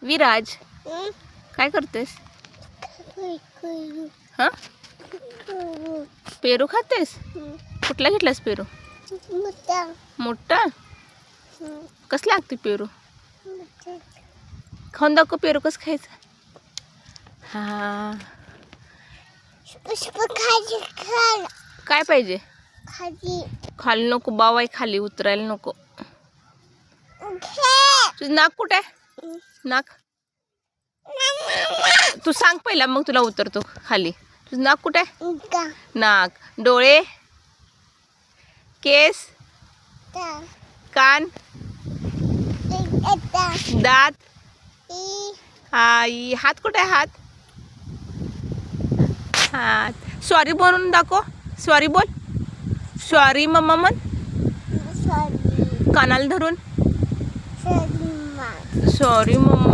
विराज काय करतेस? हा पेरू खातेस? कुठला घेतलास पेरू? मोठा कसं लागते पेरू? खाऊन दाखव पेरू कसं खायचं. हा काय पाहिजे? खाली नको बावाई, खाली उतरायला नको. तुझं नाक कुठे आहे? नाक तू सांग पहिला, मग तुला उतरतो खाली. तुझं नाक कुठे आहे? नाक, डोळे, केस, कान, दात, हात कुठे आहे? हात सॉरी बोलून दाखव. सॉरी बोल. सॉरी मम्मा म्हण. कानाला धरून सॉरी मम्मा.